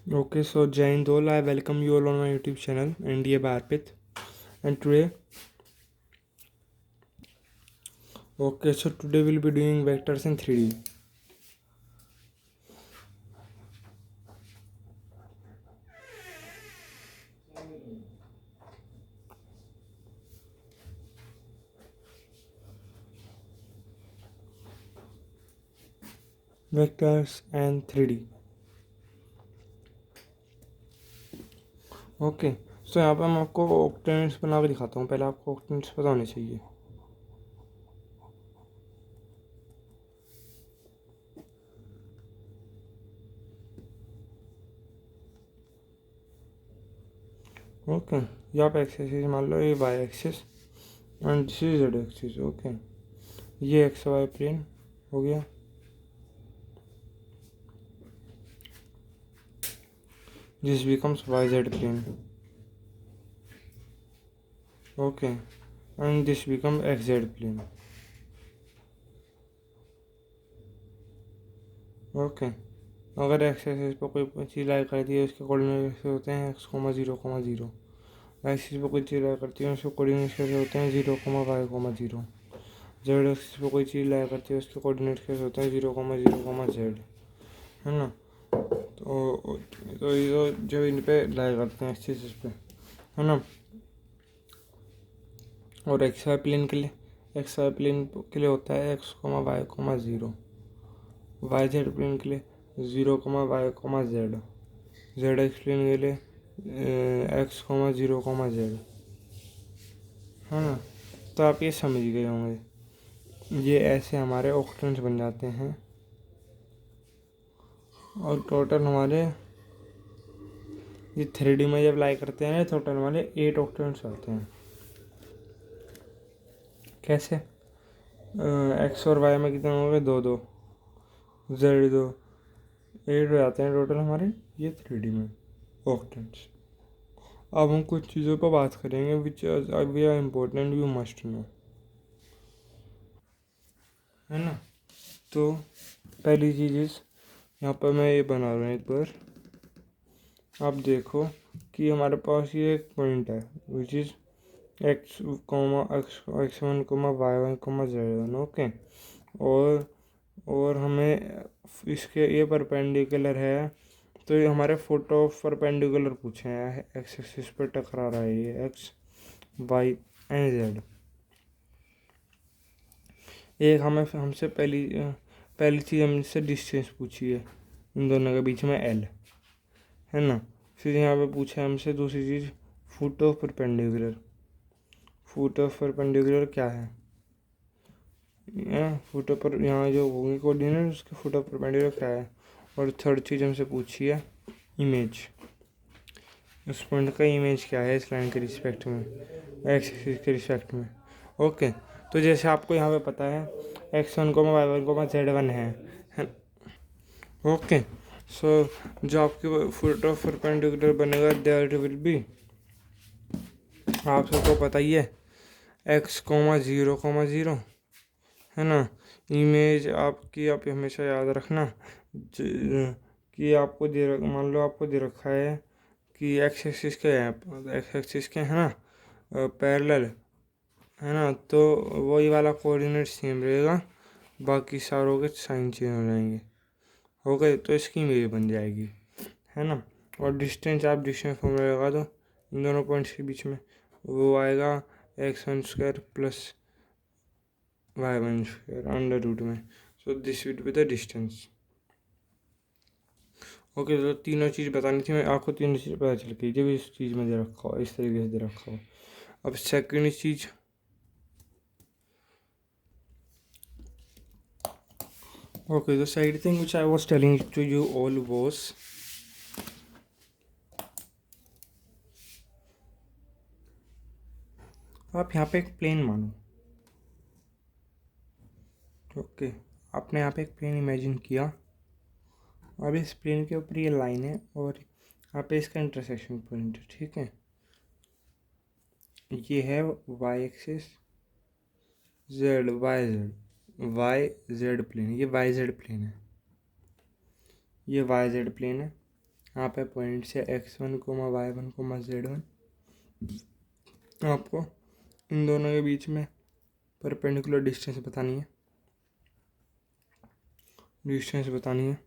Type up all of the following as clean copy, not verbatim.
Okay, so Jain Dol, I welcome you all on my YouTube channel, NDA by Arpit. And today we'll be doing vectors in 3D. Vectors and 3D. Okay so यहाँ पर मैं आपको octants बना के दिखाता हूँ। पहले आपको ऑक्टेंट्स पता होने चाहिए। ओके ये आप एक्सेस मान लो, ये Y axis and this is Z axis. Okay ये एक्स वाई प्लेन हो गया। This becomes Y Z plane. Okay and this become X Z plane. Okay अगर एक्स एक्सिस पर कोई चीज़ लाई करती है उसके कोऑर्डिनेट कैसे होते हैं X comma zero comma zero. Y axis पर कोई चीज़ लाई करती है उसके कोऑर्डिनेट कैसे होते हैं zero comma Y comma zero. Z axis पर कोई चीज़ लाई करती है उसके कोऑर्डिनेट कैसे होते हैं जीरो कोमा जेड, है ना। तो ये जब इन पे लाई करते हैं एक्सिस पे, है ना। और एक्स वाई प्लेन के लिए होता है X comma Y comma zero. Y Z plane के लिए zero comma Y comma Z. Z X plane के लिए X comma zero comma Z, है ना। तो आप ये समझ गए होंगे। ये ऐसे हमारे ऑक्टेंट्स बन जाते हैं और टोटल हमारे ये 3D में जब लाई करते हैं टोटल हमारे 8 ऑक्टेंट्स आते हैं। कैसे? एक्स और वाई में कितने हो गए? दो दो, जेड दो, 8 हो जाते हैं टोटल हमारे ये 3D में ऑक्टेंट्स। अब हम कुछ चीज़ों पर बात करेंगे which we are important you must know, है ना। तो पहली चीज़ यहाँ पर मैं ये बना रहा हूँ एक बार, आप देखो कि हमारे पास ये एक पॉइंट है which is X comma X one comma Y one comma Z one. Okay और हमें इसके ये परपेंडिकुलर है तो ये हमारे फुट ऑफ परपेंडिकुलर पूछे हैं। एक्स एक्सिस पर टकरा रहा है ये एक्स वाई एंड जेड। एक हमसे पहली चीज़ हमसे डिस्टेंस पूछी है इन दोनों के बीच में एल, है ना। फिर यहाँ पे पूछा है हमसे दूसरी चीज़ foot of perpendicular. Foot of perpendicular क्या है? फुट ऑफ पर यहाँ जो होंगे कोऑर्डिनेट उसके फुट ऑफ परपेंडिकुलर क्या है। और थर्ड चीज़ हमसे पूछी है इमेज। उस पॉइंट का इमेज क्या है इस लाइन के रिस्पेक्ट में, एक्स एक्सिस के रिस्पेक्ट में। ओके तो जैसे आपको यहाँ पे पता है X one comma Y one comma Z one है। ओके सो जो आपकी फुट ऑफ परपेंडिकुलर बनेगा देयर विल बी, आप सबको पता ही है, एक्स कोमा ज़ीरो, है ना। इमेज आपकी आप हमेशा याद रखना कि आपको मान लो आपको दे रखा है कि एक्स एक्सिस के हैं, एक्स एक्सिस के है ना पैरेलल, है ना। तो वही वाला कोऑर्डिनेट सेम रहेगा, बाकी सारों के साइन चेंज हो जाएंगे। हो गए तो इसकी इमेज बन जाएगी, है ना। और डिस्टेंस आप डिस्टेंस फॉर्मूला लगा दो इन दोनों पॉइंट्स के बीच में, वो आएगा x one square plus y one square under root में। So this will be the distance. Okay तो तीनों चीज़ बतानी थी, मैं आपको तीनों चीज़ पता चल गई जब इस चीज़ में दे रखा हो, इस तरीके से दे रखा हो। अब second cheese, okay the second thing which I was telling to you all was आप यहाँ पे एक प्लेन मानो। ओके आपने यहाँ पे एक प्लेन इमेजिन किया। अब इस प्लेन के ऊपर ये लाइन है और यहाँ पे इसका इंटरसेक्शन पॉइंट, ठीक है। ये है Y axis, Z Y Z plane, ये वाई जेड प्लेन है, ये वाई जेड प्लेन है यहाँ पे पॉइंट से x1, y1, z1 आपको इन दोनों के बीच में परपेंडिकुलर डिस्टेंस बतानी है।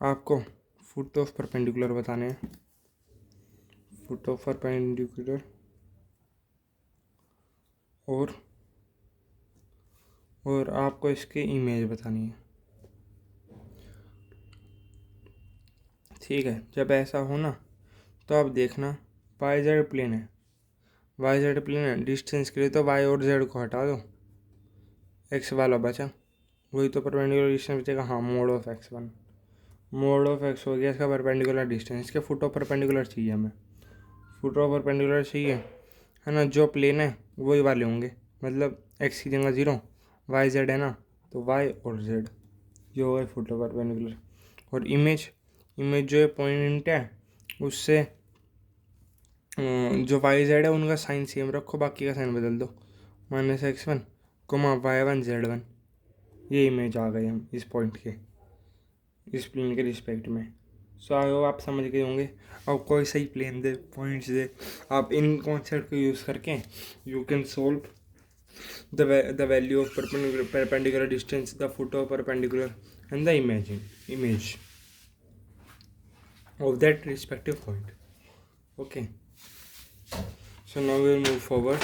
आपको फुट ऑफ परपेंडिकुलर बताने हैं, फुट ऑफ परपेंडिकुलर, और आपको इसकी इमेज बतानी है। ठीक है, जब ऐसा हो ना तो आप देखना वाई जेड प्लेन है, डिस्टेंस के लिए तो वाई और जेड को हटा दो, एक्स वाला बचा, वही तो परपेंडिकुलर डिस्टेंस बचेगा। हाँ, mode of x1, mode of x हो गया इसका परपेंडिकुलर डिस्टेंस। इसके फुट ऑफ परपेंडिकुलर चाहिए हमें, फुट ऑफ परपेंडिकुलर चाहिए, है ना। जो प्लेन है वही वाले होंगे, मतलब x की जगह 0, वाई जेड है ना, तो y और z, ये हो गए फुट ऑफ परपेंडिकुलर। और इमेज जो है पॉइंट है उससे जो वाई जेड है उनका साइन सेम रखो, बाकी का साइन बदल दो, -x1, y1 z1, ये इमेज आ गए हम इस पॉइंट के, इस प्लेन के रिस्पेक्ट में। सो आई होप आप समझ गए होंगे। अब कोई सही प्लेन दे, पॉइंट्स दे, आप इन कॉन्सेप्ट को यूज़ करके you can solve the value of perpendicular distance, the foot of perpendicular, and the image of that respective point. Okay, so now we'll move forward.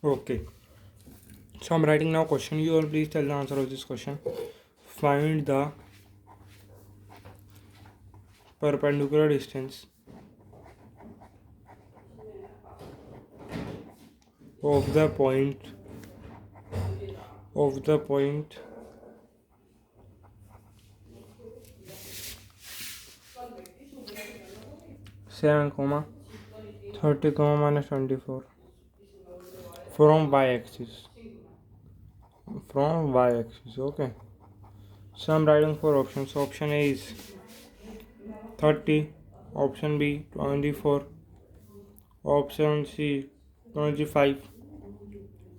Okay, so I'm writing now question. You all please tell the answer of this question. Find the perpendicular distance of the point 7, 30, -24 from y-axis. Okay, so I'm writing 4 options. Option A is 30, option B 24, option C 25,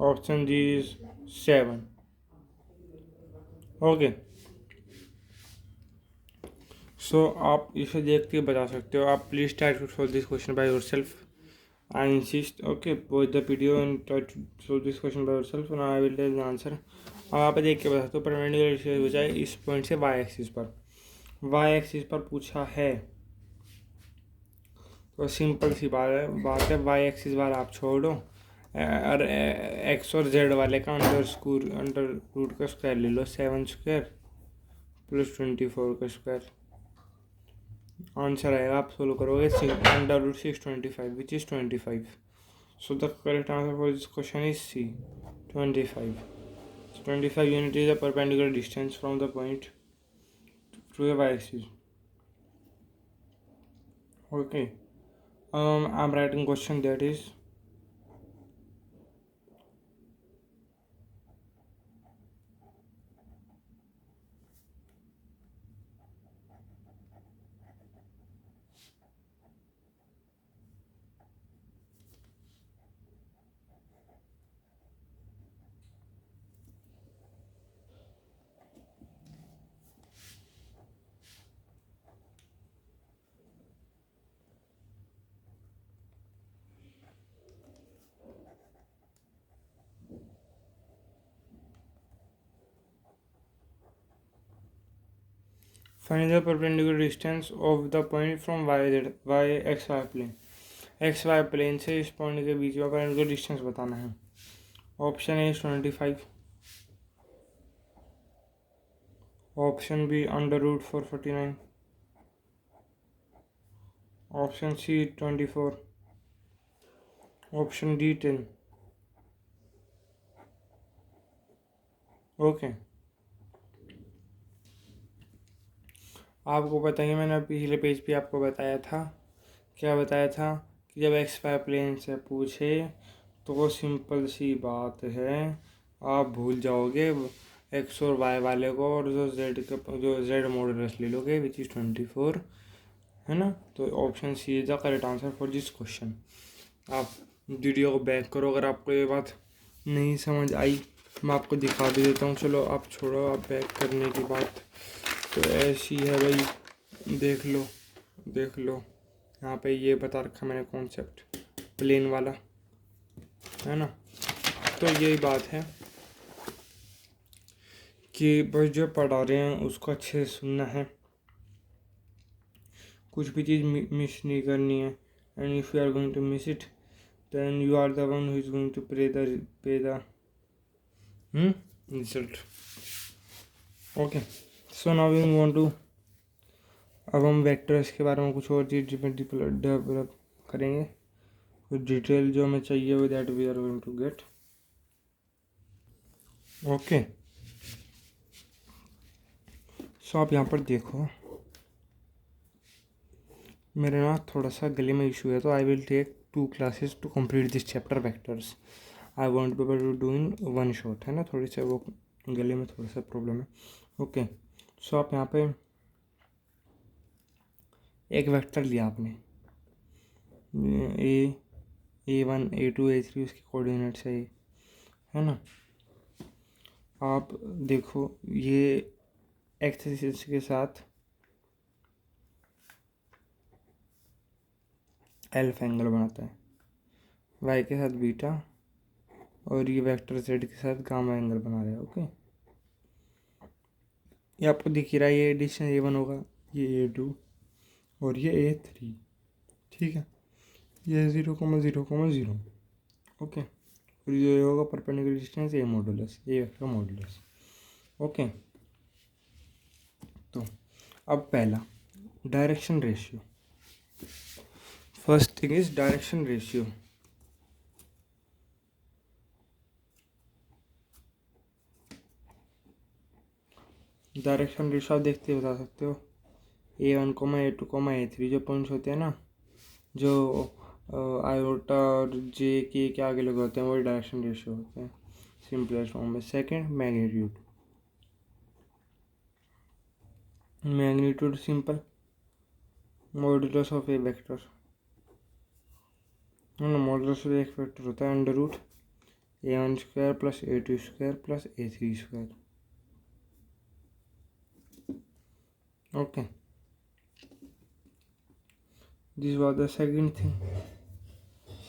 option D is 7. Okay, so आप इसे देख के बता सकते हो। आप please try to solve this question by yourself. I insist, okay, pause the video and try to solve this question by yourself and I will tell the answer. अब आप देख के बता सकते हो परपेंडिकुलर डिस्टेंस बचा है इस पॉइंट से वाई एक्सिस पर पूछा है, तो सिंपल सी बात है वाई एक्सिस वाला आप छोड़ो और एक्स और जेड वाले का अंडर रूट का स्क्वायर ले लो, 7² + 24 का स्क्वायर। आंसर आएगा, आप सोल्व करोगे √625 which is 25। So the correct answer for this question is C, 25. 25 unit is the perpendicular distance from the point to the y-axis. Okay, I'm writing question that is find the perpendicular distance of the point from xy plane. xy plane से इस point के बीच में perpendicular distance बताना है। Option A 25, option B √449, option C 24, option D 10। Okay, आपको पता ही, मैंने पिछले पेज पे आपको बताया था, क्या बताया था कि जब xy प्लेन से पूछे तो सिंपल सी बात है, आप भूल जाओगे x और y वाले को, और जो z मॉडुलस ले लोगे विच इज़ 24, है ना। तो option C is the correct answer for this question. आप वीडियो को बैक करो अगर आपको ये बात नहीं समझ आई, मैं आपको दिखा भी देता हूँ। चलो आप छोड़ो, आप बैक करने की बात तो ऐसी है भाई, देख लो देख लो, यहाँ पे ये बता रखा मैंने कॉन्सेप्ट प्लेन वाला, है ना। तो यही बात है कि बस जो पढ़ा रहे हैं उसको अच्छे से सुनना है, कुछ भी चीज़ मिस नहीं करनी है। And if you are going to miss it then you are the one who is going to pay the result. Okay, so now we want to, अब हम वेक्टर्स के बारे में कुछ और चीज़ डेवलप करेंगे, कुछ डिटेल जो हमें चाहिए वो that we are going to get. Okay, so आप यहाँ पर देखो, मेरे ना थोड़ा सा गले में इशू है, तो I will take 2 classes to complete this chapter vectors. I want be able to do in 1 shot, है ना। थोड़ी सा वो गले में थोड़ा सा प्रॉब्लम है। ओके, सो आप यहाँ पे एक वेक्टर लिया आपने, A1 A2 A3, उसके कोऑर्डिनेट्स है ना। आप देखो ये एक्स एक्सिस के साथ एल्फा एंगल बनाता है, वाई के साथ बीटा, और ये वेक्टर जेड के साथ गामा एंगल बना रहा है। ओके, ये आपको दिख ही रहा है, ये एडिशन A1 होगा, ये A2 और ये A3, ठीक है। ये 0,0,0। ओके, और ये होगा परपेंडिकुलर डिस्टेंस ए मॉडुलस, ए वेक्टर मॉडुलस। ओके, तो अब पहला direction ratio, first thing is direction ratio. Direction ratio आप देखते बता सकते हो, A1, A2, A3 जो पॉइंट्स होते हैं ना, जो आयोटा और जे के आगे लगे होते हैं, वही डायरेक्शन रेशियो होते हैं सिंपलेस्ट फॉर्म में। Second, magnitude. Magnitude simple modulus of a vector, है ना। मॉडुलस ऑफ एक वेक्टर होता है under root A1 square plus A2 square plus A3 square. Okay, this was the second thing,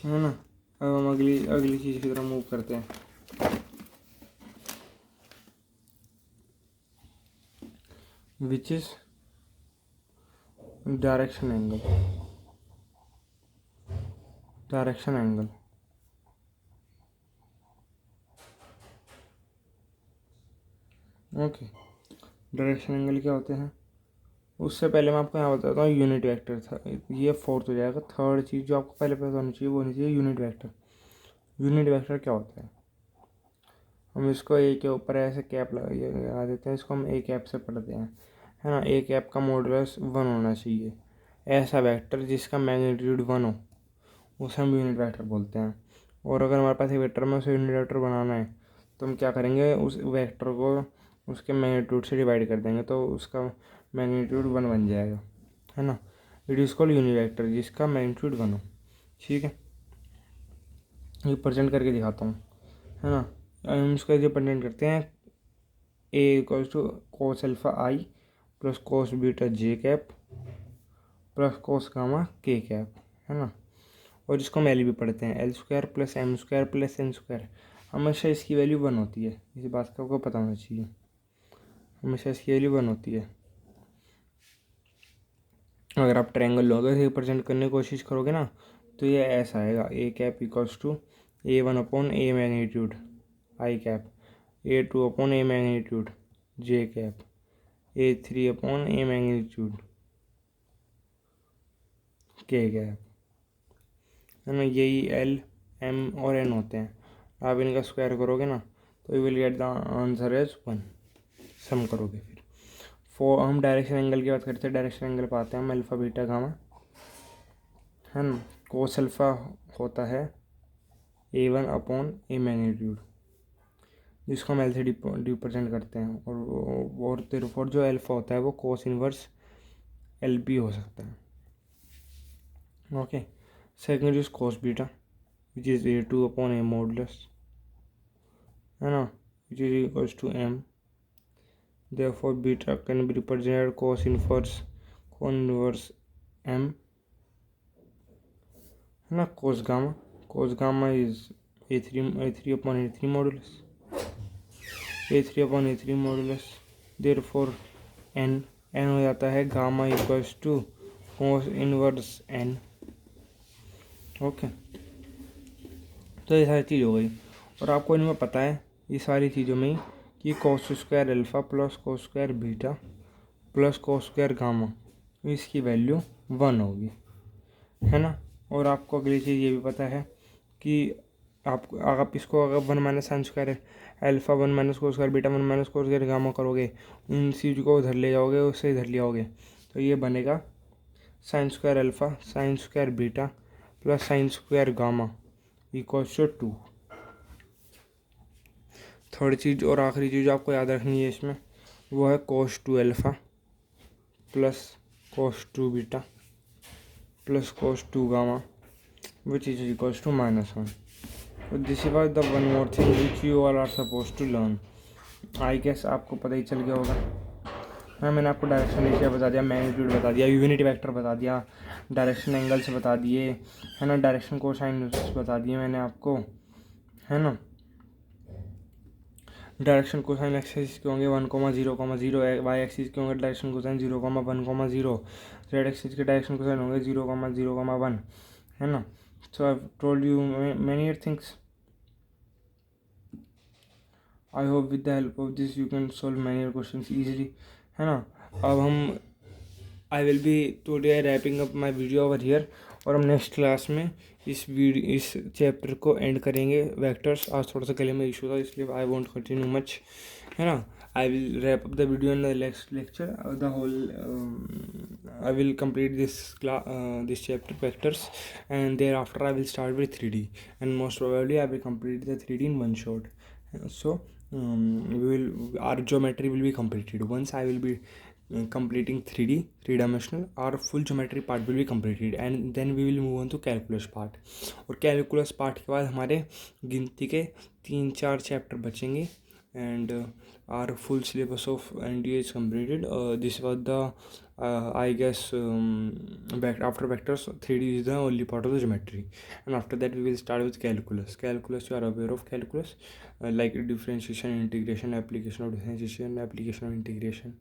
है ना। अब हम अगली चीज़ की तरफ मूव करते हैं, which is direction angle. Direction angle, okay, direction angle क्या होते हैं, उससे पहले मैं आपको यहाँ बताता हूँ यूनिट वेक्टर था, ये फोर्थ हो जाएगा। थर्ड चीज़ जो आपको पहले पता होनी चाहिए वो होनी चाहिए यूनिट वेक्टर। यूनिट वेक्टर क्या होता है, हम इसको ए के ऊपर ऐसे कैप लगा देते हैं, इसको हम ए कैप से पढ़ते हैं, है ना। ए कैप का मॉडुलस 1 होना चाहिए, ऐसा वेक्टर जिसका मैग्नीट्यूड 1 हो उसे हम यूनिट वेक्टर बोलते हैं। और अगर हमारे पास एक वेक्टर में उसे यूनिट वेक्टर बनाना है तो हम क्या करेंगे, उस वेक्टर को उसके मैग्नीट्यूड से डिवाइड कर देंगे, तो उसका मैग्नीट्यूड 1 बन जाएगा, है ना। It is called unit vector जिसका मैग्नीट्यूड 1 हो, ठीक है। ये प्रेजेंट करके दिखाता हूँ, है ना। हम इसको रिप्रेजेंट करते हैं, a equals to cos alpha i plus cos beta j cap plus cos gamma k cap, है ना। और इसको हम एल भी पढ़ते हैं, l square plus m square plus n square. हमेशा इसकी वैल्यू 1 होती है, इस बात का आपको पता होना चाहिए, हमेशा इसकी वैल्यू 1 होती है। अगर आप ट्रायंगल लोगे रिप्रेजेंट करने की कोशिश करोगे ना, तो ये ऐसा आएगा, a cap equals to A1 upon a magnitude i cap, A2 upon a magnitude j cap, A3 upon a magnitude k cap, है ना। यही एल एम और एन होते हैं। आप इनका स्क्वायर करोगे ना तो you will get the answer as 1, sum करोगे फिर। हम डायरेक्शन एंगल की बात करते हैं, डायरेक्शन एंगल पाते हैं हम अल्फा बीटा गामा, है ना। कोस अल्फा होता है A1 अपॉन ए मैग्नीट्यूड, जिसको हम एल से रिप्रेजेंट करते हैं, और जो अल्फा होता है वो कोस इनवर्स एल भी हो सकता है, Okay. Second is cos beta, which is a2 upon a modulus, है ना, which is equals to m. Therefore beta can be represented cos inverse m, है ना. Cos gamma is a3 upon a3 modulus, a3 upon a3 modulus. Therefore n हो जाता है gamma equals to cos inverse n. Okay, तो ये सारी चीज़ हो गई. और आपको इनमें पता है ये सारी चीज़ों में कि cos square alpha plus cos square beta plus cos square gamma, इसकी वैल्यू 1 होगी, है ना. और आपको अगली चीज़ ये भी पता है कि आप इसको अगर 1 minus sign square alpha 1 minus cos square beta 1 minus cos square gamma करोगे, उन चीज़ को उधर ले जाओगे, उससे इधर ले आओगे, तो ये बनेगा sine square alpha sine square beta plus sine square gamma equals to 2. Third चीज़ और आखिरी चीज़ आपको याद रखनी है इसमें, वो है cos 2 alpha plus cos 2 beta plus cos 2 gamma which is equals to -1. So this was the one more thing which you all are supposed to learn. I guess आपको पता ही चल गया होगा. हाँ, मैंने आपको डायरेक्शन एरिया बता दिया, मैग्नीट्यूड बता दिया, यूनिटी वेक्टर बता दिया, डायरेक्शन एंगल्स बता दिए, है ना, डायरेक्शन कोसाइन बता दिए मैंने आपको, है ना. डायरेक्शन कोसाइन एक्सिस के होंगे 1,0,0, वाई एक्सिस के होंगे डायरेक्शन कोसाइन 0,1,0, जेड एक्सिस के डायरेक्शन कोसाइन होंगे 0,0,1, है ना. So I told you many things. I hope with the help of this you can solve many questions easily, है ना. अब हम I will be today wrapping up my video over here, और हम next class में इस chapter को and करेंगे वेक्टर्स. आज थोड़ा सा गले में इशू था, इसलिए आई वोंट कंटिन्यू मच, है ना. I will wrap up the video in the next lecture. The whole I will complete this chapter vectors, and thereafter I will start with 3D, and most probably I will complete the 3D in one shot. So our geometry will be completed once I will be completing 3D, three-dimensional. Our full geometry part will be completed, and then we will move on to calculus part. और calculus part के बाद हमारे गिनती के 3-4 chapter बचेंगे, and our full syllabus of NDA is completed. This was the I guess after vectors 3D is the only part of the geometry, and after that we will start with calculus. You are aware of calculus, like differentiation, integration, application of differentiation, application of integration.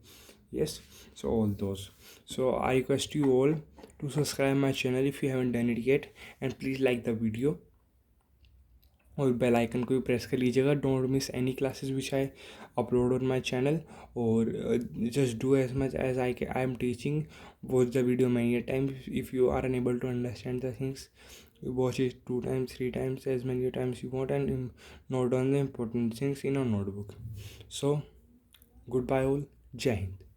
Yes, so all those. So I request you all to subscribe my channel if you haven't done it yet, and please like the video और bell icon को भी press कर लीजिएगा. Don't miss any classes which I upload on my channel, और just do as much as I am teaching. Watch the video many times. If you are unable to understand the things, watch it 2 times 3 times as many times you want, and note down the important things in a notebook. So goodbye all. Jai Hind.